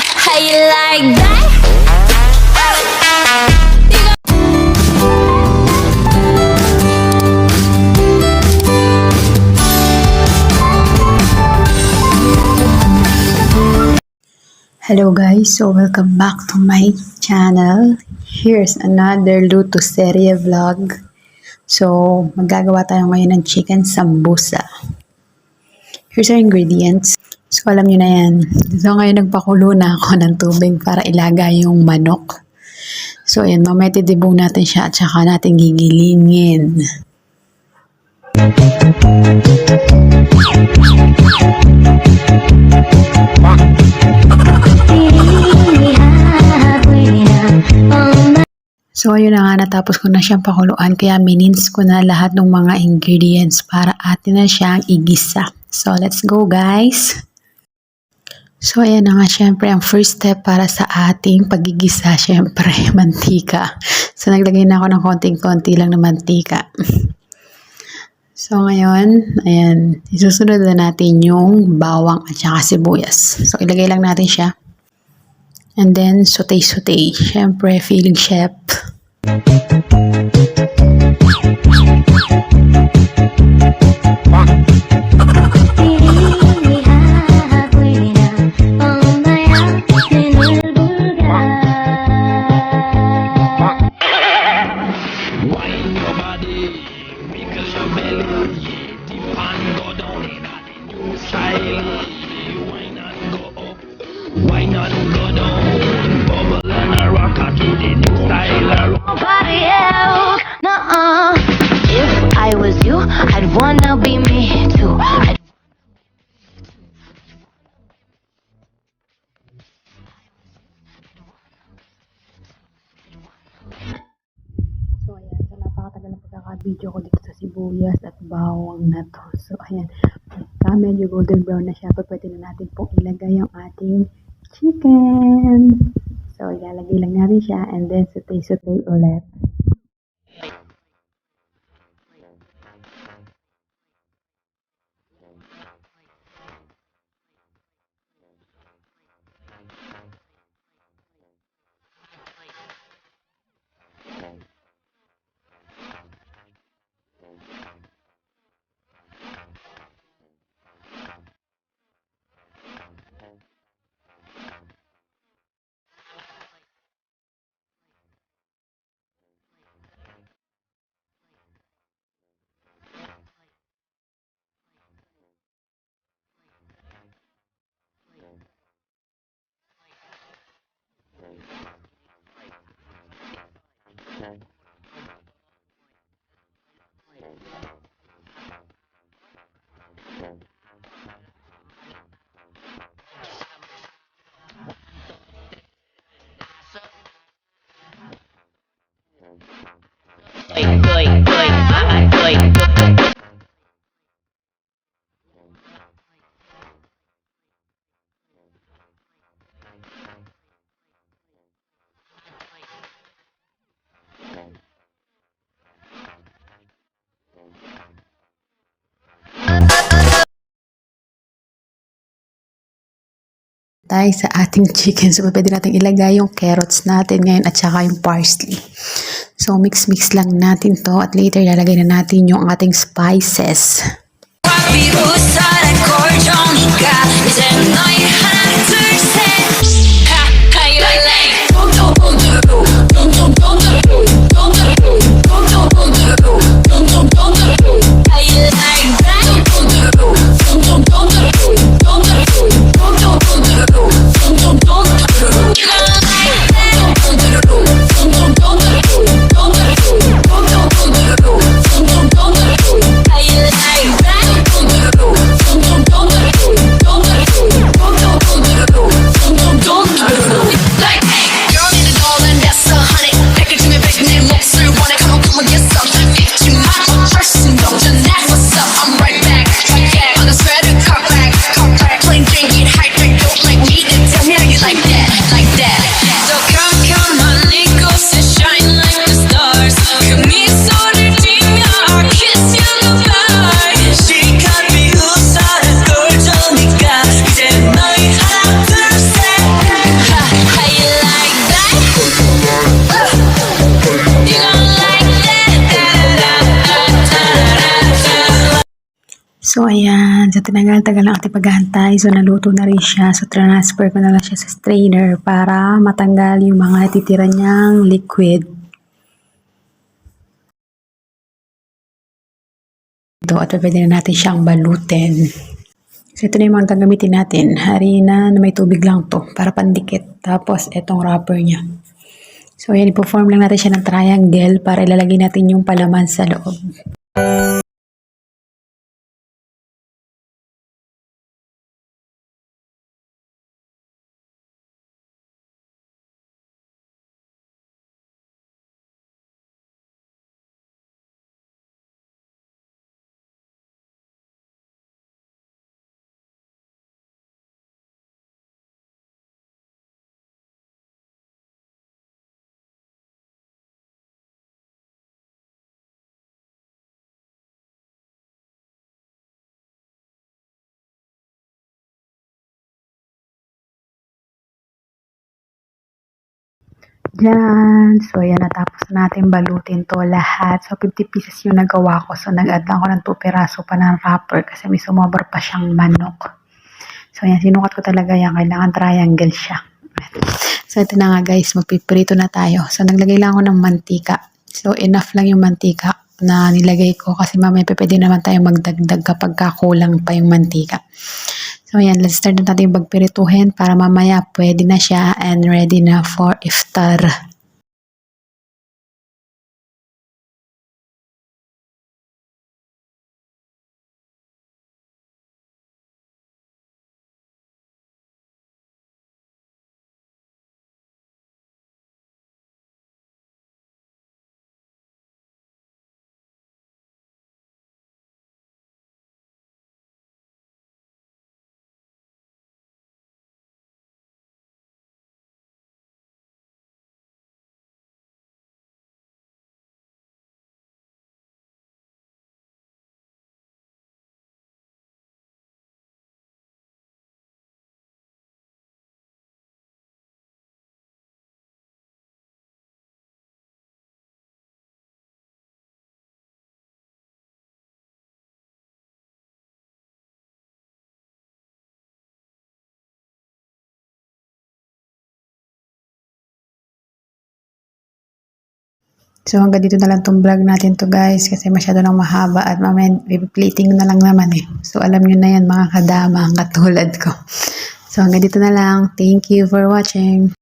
how you like that? Hello guys, so welcome back to my channel. Here's another luto serye vlog. So, magagawa tayo ngayon ng chicken sambusa. Here's our ingredients. So, alam nyo na yan. So, ngayon nagpakulo na ako ng tubig para ilagay yung manok. So, ayan, mamaya tidibong natin siya at saka natin gigilingin. So, ayun na nga, natapos ko na siyang pakuluan, kaya minins ko na lahat ng mga ingredients para atin na siyang igisa. So, let's go guys! So, ayan na nga, syempre, ang first step para sa ating pagigisa, syempre, mantika. So, naglagay na ako ng konting-konti lang na mantika. So, ngayon, ayan, isusunod na natin yung bawang at saka sibuyas. So, ilagay lang natin siya. And then, saute-saute. Syempre, feeling chef. Why not go down, bubble and a rock to the new style? Nobody else, nuh-uh. If I was you, I'd wanna be me too. So, ayan. So, napakatagal na pagkaka-video ko dito sa sibuyas at bawang na to. So, ayan. Pagka medyo golden brown na siya, pwede na natin pong ilagay yung ating chicken. So, ilalagay lang natin siya and then saute-saute ulit. Tayo sa ating chicken. So, pwede natin ilagay yung carrots natin ngayon at saka yung parsley. So, mix-mix lang natin to at later lalagay na natin yung ating spices. So ayan, sa tinagal-tagal ng ating paghahantay, so naluto na rin siya. So transfer ko na lang siya sa strainer para matanggal yung mga titira niyang liquid. At pwede na natin siyang balutin. So ito na yung mga gagamitin natin. Harina na may tubig lang to para pandikit. Tapos itong wrapper niya. So ayan, ipo-form lang natin siya ng triangle para ilalagay natin yung palaman sa loob. Diyan. So, ayan, natapos natin balutin to lahat. So, 50 pieces yung nagawa ko. So, nag-add lang ako ng 2 piraso pa ng wrapper kasi may sumobra pa siyang manok. So, ayan, sinukat ko talaga yan. Kailangan triangle siya. So, ito na nga guys, magpiprito na tayo. So, naglagay lang ako ng mantika. So, enough lang yung mantika na nilagay ko kasi mamaya pwede naman tayo magdagdag kapag kulang pa yung mantika. So, ayan, let's start na natin yung pagpirituhin para mamaya pwede na siya and ready na for iftar. So, hanggang dito na lang itong vlog natin to guys kasi masyado nang mahaba at mamaya plating na lang naman eh. So, alam nyo na yan mga kadama, katulad ko. So, hanggang dito na lang. Thank you for watching.